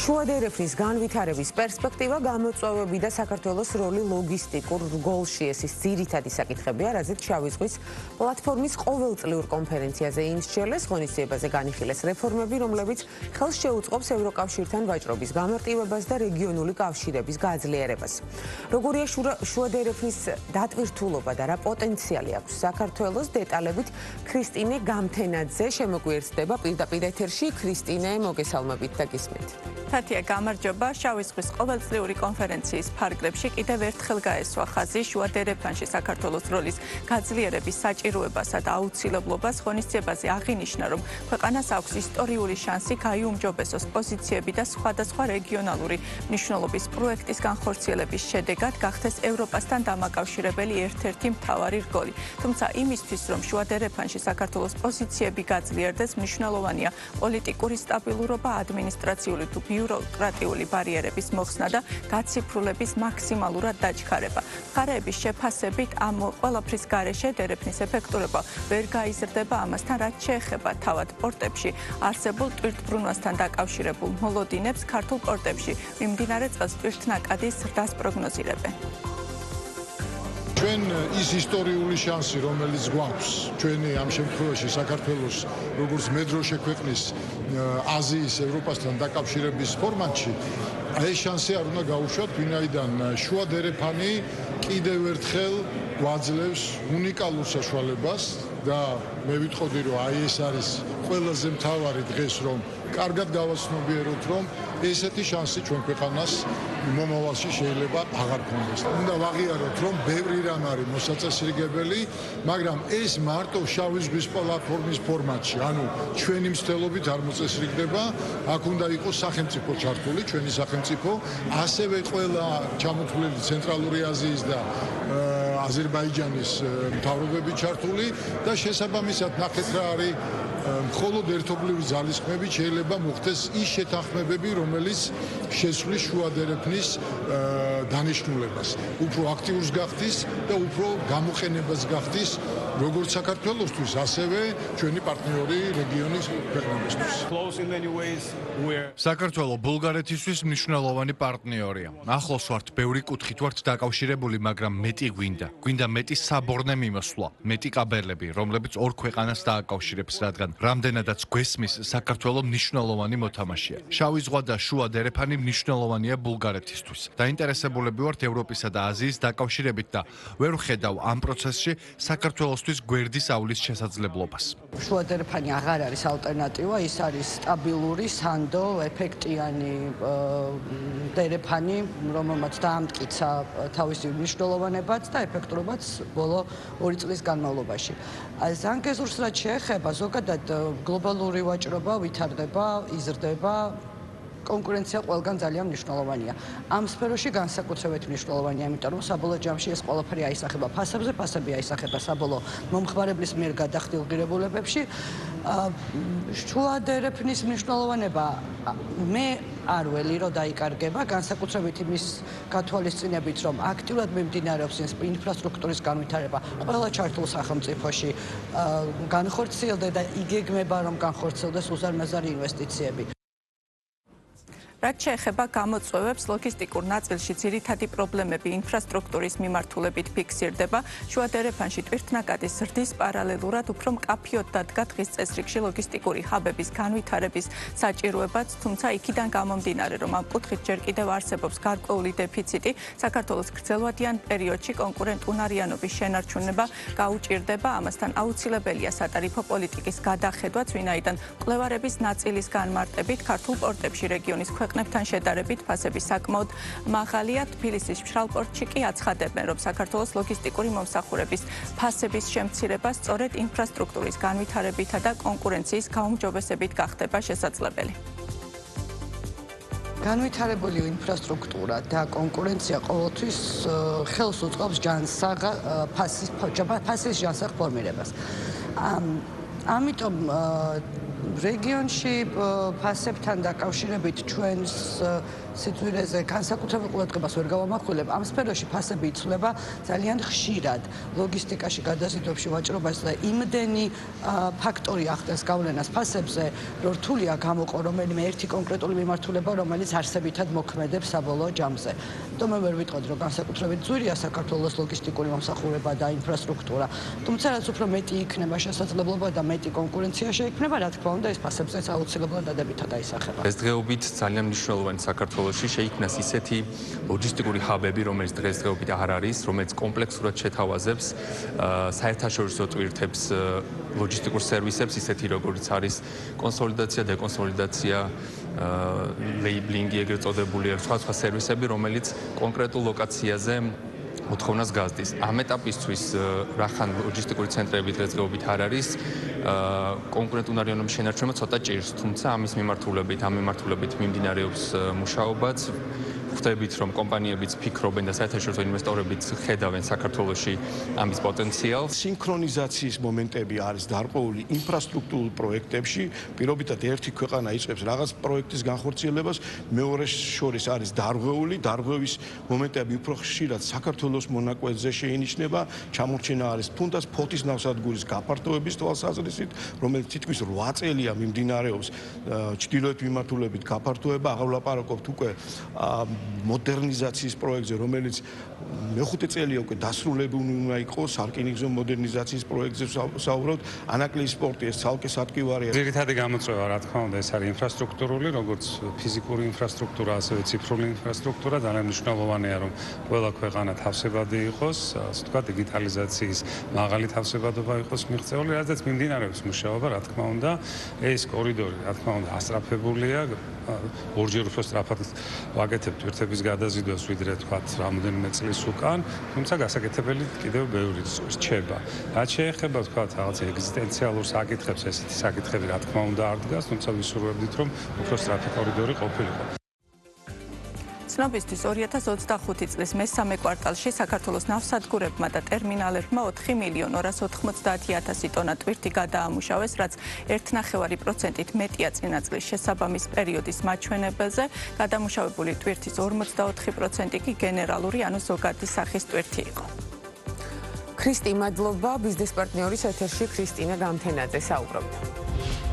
შუა დერეფნის განვითარების პერსპექტივა, გამოწვევები და საქართველოს როლი ლოგისტიკურ რგოლში ეს ის ძირითადი საკითხებია, რაზეც შავი ზღვის პლატფორმის ყოველწლიურ კონფერენციაზე ინსჯელეს, ღონისძიებაზე განიხილეს რეფორმები, რომლებიც ხელს შეუწყობს ევროკავშირთან ვაჭრობის გამარტივებას და რეგიონული კავშირების გაძლიერებას. როგორია შუა დერეფნის დატვირთულობა და რა პოტენციალი აქვს საქართველოს, დეტალებით ქრისტინე გამთენაძე შემოგვიერთდება პირდაპირ ეთერში. ქრისტინე, მოგესალმებით და გისმენთ. თათია, გამარჯობა. შავი ზღვის ყოველწლიური კონფერენციის ფარგლებში კიდევ ერთხელ გაესვა ხაზი შუა დერეფანში საქართველოს როლის გაძლიერების საჭიროებასა და აუცილებლობას. ღონისძიებაზე აღინიშნა, რომ ქვეყანას აქვს ისტორიული შანსი გაიუმჯობესოს პოზიციები და სხვადასხვა რეგიონალური მნიშვნელობის პროექტის განხორციელების შედეგად გახდეს ევროპასთან დამაკავშირებელი ერთ-ერთი მთავარი რგოლი. თუმცა იმისთვის, რომ შუა დერეფანში საქართველოს პოზიციები გაძლიერდეს, მნიშვნელოვანია პოლიტიკური სტაბილურობა, ადმინისტრაციული თუ ბიუროკრატიული ბარიერების მოხსნა და გაციფრულების მაქსიმალურად დაჩქარება. მხარეების შეფასებით ამ ყველაფრის გარეშე დერეფნის ეფექტურობა ვერ გაიზრდება ამასთან, რაც შეეხება თავად პორტებში არსებულ ტვირთბრუნვასთან დაკავშირებულ მოლოდინებს. ქართულ პორტებში მიმდინარე წელს ტვირთნაკადის ზრდას პროგნოზირებენ. ჩვენ ის ისტორიული შანსი, რომელიც გვაქვს ჩვენი ამ შემთხვევაში საქართველოს როგორც მედროშე ქვეყნის აზიის ევროპასთან დაკავშირების ფორმატში, ეს შანსი არ უნდა გაუშვათ, ვინაიდან შუა დერეფანი კიდევ ერთხელ გვაძლევს უნიკალურ საშუალებას და მე ვიტყოდი, რომ აი ეს არის ყველაზე მთავარი დღეს, რომ კარგად გავაცნობიეროთ, რომ ესეთი შანსი ჩვენ ქვეყანას მომავალში შეიძლება აღარ გქონდეს. უნდა ვაღიაროთ, რომ ბევრი რამ არის მოსაწესრიგებელი, მაგრამ ეს მარტო შავი ზღვის პლატფორმის ფორმატში, ანუ ჩვენი მცდელობით არ მოწესრიგდება, აქ უნდა იყოს სახელმწიფო ჩართული, ჩვენი სახელმწიფო, ასევე ყველა ჩამოთვლილი ცენტრალური აზიის და აზერბაიჯანის მთავრობები ჩართული და შესაბამისად ნახეთ რა არის მხოლოდ ერთობლივი ძალისხმევით შეიძლება მოხდეს ის შეთანხმებები, რომელიც შესვლის შუა დერეფნის დანიშნულებას. უფრო აქტიურს გახდის და უფრო გამოყენებას გახდის როგორც საქართველოსთვის, ასევე ჩვენი პარტნიორი რეგიონის ქვეყნებისთვის. საქართველო ბულგარეთისთვის მნიშვნელოვანი პარტნიორია. ახლოს ვართ, ბევრი კუთხით ვართ დაკავშირებული, მაგრამ მეტი გვინდა მეტი საბორნე მიმოსვლა, მეტი კაბელები, რომლებიც ორ ქვეყანას დააკავშირებს, რადგან რამდენადაც გვესმის, საქართველო მნიშვნელოვანი მოთამაშეა. შავი ზღვა და შუა დერეფანი მნიშვნელოვანია ბულგარეთისთვის. დაინტერესებულები ვართ ევროპისა და აზიის დაკავშირებით და ვერ ვხედავ ამ პროცესში საქართველოსთვის გვერდის ავლის შესაძლებლობას. შუა დერეფანი აღარ არის ალტერნატივა, ის არის სტაბილური, სანდო, ეფექტიანი დერეფანი, რომელმაც დაამტკიცა თავისი მნიშვნელოვანებაც და ეფექტურობაც ბოლო 2 წლის განმავლობაში. ზანგეზურს რაც შეეხება, ზოგადად გლობალური ვაჭრობა ვითარდება, იზრდება, კონკურენცია ყველგან ძალიან მნიშვნელოვანია. ამ სფეროში განსაკუთრებით მნიშვნელოვანია, იმიტომ რომ საბოლოო ჯამში ეს ყველაფერი აისახება ფასებზე, ფასები აისახება საბოლოო მომხმარებლის მიერ გადახდილ ღირებულებებში. შუა დერეფნის მნიშვნელოვანება მე არ ველი რომ დაიკარგება, განსაკუთრებით იმის გათვალისწინებით, რომ აქტიურად მიმდინარეობს ინფრასტრუქტურის განვითარება ყველა ჩართულ სახელმწიფოში, განხორციელდა და იგეგმება რომ განხორციელდეს უზარმაზარი ინვესტიციები. რაც შეეხება გამოწვევებს, ლოგისტიკურ ნაწილში ძირითადი პრობლემები ინფრასტრუქტურის მიმართულებით ფიქსირდება. შუა დერეფანში ტვირთნაკადის ზრდის პარალელურად უფრო მკაფიოდ დადგა დღის წესრიგში ლოგისტიკური ჰაბების განვითარების საჭიროებაც, თუმცა იქიდან გამომდინარე, რომ ამ კუთხით ჯერ კიდევ არსებობს გარკვეული დეფიციტი, საქართველოს გრძელვადიან პერიოდში კონკურენტუნარიანობის შენარჩუნება გაუჭირდება, ამასთან აუცილებელია სატარიფო პოლიტიკის გადახედვაც, ვინაიდან მკვლევარების ნაწილის განმარტებით ქართულ პორტებში რეგიონის ქვეყნებთან შედარებით ფასები საკმაოდ მაღალია. თბილისის მშრალ პორტში კი აცხადებენ, რომ საქართველოს ლოგისტიკური მომსახურების ფასების შემცირება სწორედ ინფრასტრუქტურის განვითარებითა და კონკურენციის გაუმჯობესებით გახდება შესაძლებელი. განვითარებული ინფრასტრუქტურა და კონკურენცია ყოველთვის ხელს უწყობს ფასის ჯანსაღ ფორმირებას. ამიტომ რეგიონში ფასებთან დაკავშირებით ჩვენს სიძვირეზე განსაკუთრებულ ყურადღებას ვერ გავამახვილებ. ამ სფეროში ფასები იცვლება ძალიან ხშირად. ლოგისტიკაში, გადაზიდვებში, ვაჭრობაში და იმდენი ფაქტორი ახდენს გავლენას ფასებზე, რომ რთულია გამოყო რომელიმე ერთი კონკრეტული მიმართულება, რომელიც არსებითად მოქმედებს საბოლოო ჯამზე. თუმცა მე ვერ ვიტყოდ, რომ განსაკუთრებით ძვირია საქართველოს ლოგისტიკური მომსახურება და ინფრასტრუქტურა. თუმცა რაც უფრო მეტი იქნება შესაძლებლობა და მეტი კონკურენცია შეიქმნება, რა თქმა უნდა, ეს ფასებზეც აუცილებლად დადებითად აისახება. დღესდღეობით ძალიან მნიშვნელოვანი საქართველოში შეიქმნას ისეთი ლოჯისტიკური ჰაბები, რომელიც დღესდღეობით არ არის, რომელიც კომპლექსურად შეთავაზებს საერთაშორისო ტვირთებს, ლოჯისტიკურ სერვისებს, ისეთი როგორც არის კონსოლიდაცია, დეკონსოლიდაცია, ლეიბლინგი, ეგრეთ წოდებული სხვა სერვისები, რომელიც კონკრეტულ ლოკაციაზე მოთხოვნას გაზდის. ამ ეტაპისთვის რახან ლოჯისტიკური ცენტრები დღესდღეობით არ არის, კონკურენტუნარიანობის შენარჩუნება ცოტა ჭირს, თუმცა ამის მიმართულებით მიმდინარეობს მუშაობაც. ხვდებით, რომ კომპანიებიც ფიქრობენ და საერთაშორისო ინვესტორებიც ხედავენ საქართველოში ამის პოტენციალს. სინქრონიზაციის მომენტები არის დარღვეული ინფრასტრუქტურულ პროექტებში, პირობითად ერთი ქვეყანა იწყებს რაღაც პროექტის განხორციელებას, მეორეს შორის არის დარღვევის მომენტები უფრო ხშირად საქართველოს მონაკვეთზე შეინიშნება, ჩამორჩენა არის თუნდაც ფოთის ნავსადგურის გაფართოების თვალსაზრისით, რომელიც თითქმის 8 წელია მიმდინარეობს ჩრდილოეთ მიმართულებით გაფართოება, აღარ ვლაპარაკობთ უკვე მოდერნიზაციის პროექტზე, რომელიც მეხუთე წელია უკვე დასრულებული უნდა იყოს, სარკინიგზო მოდერნიზაციის პროექტზე საუბრობთ, ანაკლიის პორტი ეს ცალკე სათქივარია. ძირითადი გამოწვევა, რა თქმა უნდა, ეს არის ინფრასტრუქტურული, როგორც ფიზიკური ინფრასტრუქტურა, ასევე ციფრული ინფრასტრუქტურა, ძალიან მნიშვნელოვანია, რომ ყველა ქვეყანა თავსებადი იყოს, ასე ვთქვათ, დიგიტალიზაციის მაღალი თავსებადობა იყოს მიღწეული, რადგან მიმდინარეობს მუშაობა, რა თქმა უნდა, ეს კორიდორი, რა თქმა უნდა, ასწრაფებულია, ორჯერ უფრო სწრაფად ვაკეთებთ ტვირთების გადაზიდვას, ვიდრე თქვათ, რამოდენიმე წლის უკან, თუმცა გასაკეთებელი კიდევ ბევრი რჩება. რაც შეეხება თქვათ, რაღაც ეგზისტენციალურ საკითხებს, ესეთი საკითხები, რა თქმა უნდა, არ დგას, თუმცა ვისურვებდით, რომ უფრო სწრაფი კორიდორი ყოფილიყო. ცნობისთვის 2025 წლის მესამე კვარტალში საქართველოს ნავსადგურებმა და ტერმინალებმა 4.290.000 ტონა ტვირთი გადაამუშავეს, რაც 1.5%-ით მეტია წინა წლის შესაბამის პერიოდის მაჩვენებელზე. გადამუშავებული ტვირთის 44% კი გენერალური, ანუ ზოგადი სახის ტვირთი იყო. ქრისტი, მადლობა. ბიზნეს პარტნიორის ეთერში ქრისტინა გამთენაძე საუბრობდა.